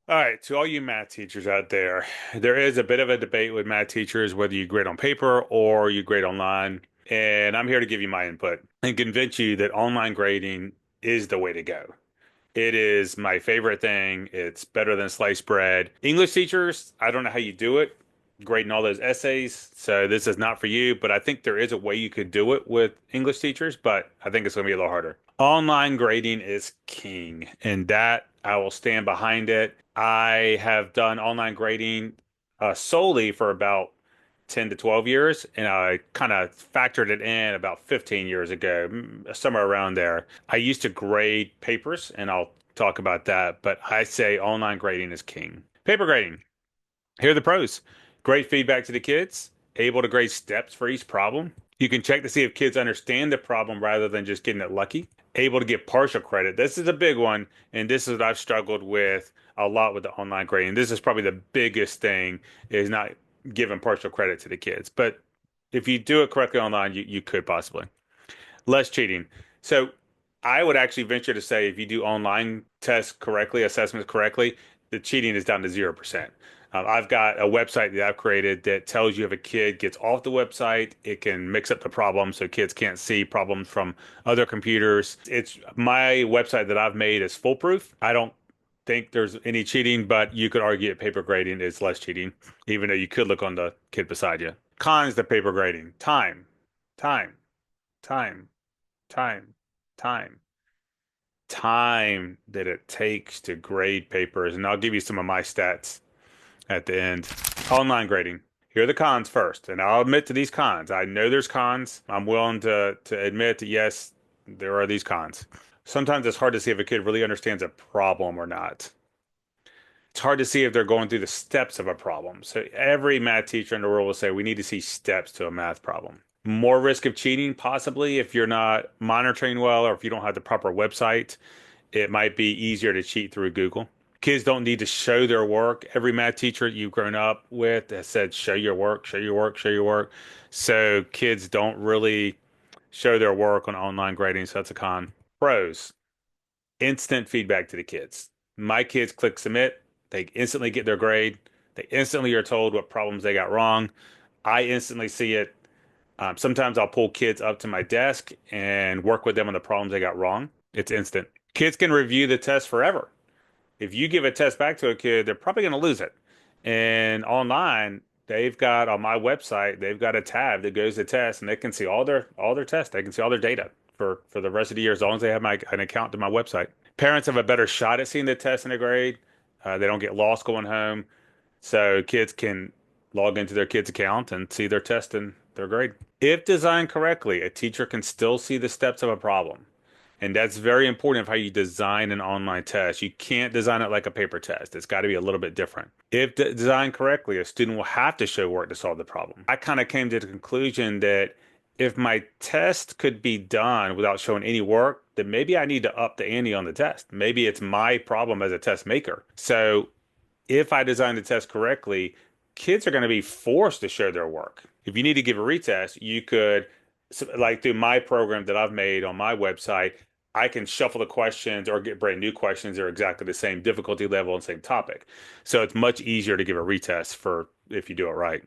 All right, to all you math teachers out there is a bit of a debate with math teachers whether you grade on paper or you grade online. And I'm here to give you my input and convince you that online grading is the way to go. It is my favorite thing. It's better than sliced bread. English teachers, I don't know how you do it, grading all those essays. So this is not for you, but I think there is a way you could do it with English teachers, but I think it's going to be a little harder. Online grading is king, and that I will stand behind it. I have done online grading solely for about 10 to 12 years, and I kind of factored it in about 15 years ago, somewhere around there. I used to grade papers, and I'll talk about that, but I say online grading is king. Paper grading. Here are the pros. Great feedback to the kids, able to grade steps for each problem. You can check to see if kids understand the problem rather than just getting it lucky. Able to get partial credit. This is a big one, and this is what I've struggled with a lot with the online grading. This is probably the biggest thing is not giving partial credit to the kids. But if you do it correctly online, you could possibly. Less cheating. So I would actually venture to say if you do online tests correctly, assessments correctly, the cheating is down to 0%. I've got a website that I've created that tells you if a kid gets off the website, it can mix up the problem so kids can't see problems from other computers. It's my website that I've made is foolproof. I don't think there's any cheating, but you could argue that paper grading is less cheating, even though you could look on the kid beside you. Cons to paper grading. Time, time, time, time, time that it takes to grade papers. And I'll give you some of my stats at the end. Online grading. Here are the cons first, and I'll admit to these cons. I know there's cons. I'm willing to admit that yes, there are these cons. Sometimes it's hard to see if a kid really understands a problem or not. It's hard to see if they're going through the steps of a problem. So every math teacher in the world will say we need to see steps to a math problem. More risk of cheating, possibly, if you're not monitoring well or if you don't have the proper website. It might be easier to cheat through Google. Kids don't need to show their work. Every math teacher you've grown up with has said, show your work, show your work, show your work. So kids don't really show their work on online grading. So that's a con. Pros, instant feedback to the kids. My kids click submit. They instantly get their grade. They instantly are told what problems they got wrong. I instantly see it. Sometimes I'll pull kids up to my desk and work with them on the problems they got wrong. It's instant. Kids can review the test forever. If you give a test back to a kid, they're probably going to lose it. And online, they've got on my website, they've got a tab that goes to tests, and they can see all their tests. They can see all their data for the rest of the year as long as they have an account to my website. Parents have a better shot at seeing the test and the grade. They don't get lost going home, so kids can log into their kid's account and see their test and their grade. If designed correctly, a teacher can still see the steps of a problem. And that's very important of how you design an online test. You can't design it like a paper test. It's got to be a little bit different. If designed correctly, a student will have to show work to solve the problem. I kind of came to the conclusion that if my test could be done without showing any work, then maybe I need to up the ante on the test. Maybe it's my problem as a test maker. So if I design the test correctly, kids are going to be forced to show their work. If you need to give a retest, you could, like through my program that I've made on my website, I can shuffle the questions or get brand new questions that are exactly the same difficulty level and same topic. So it's much easier to give a retest for if you do it right.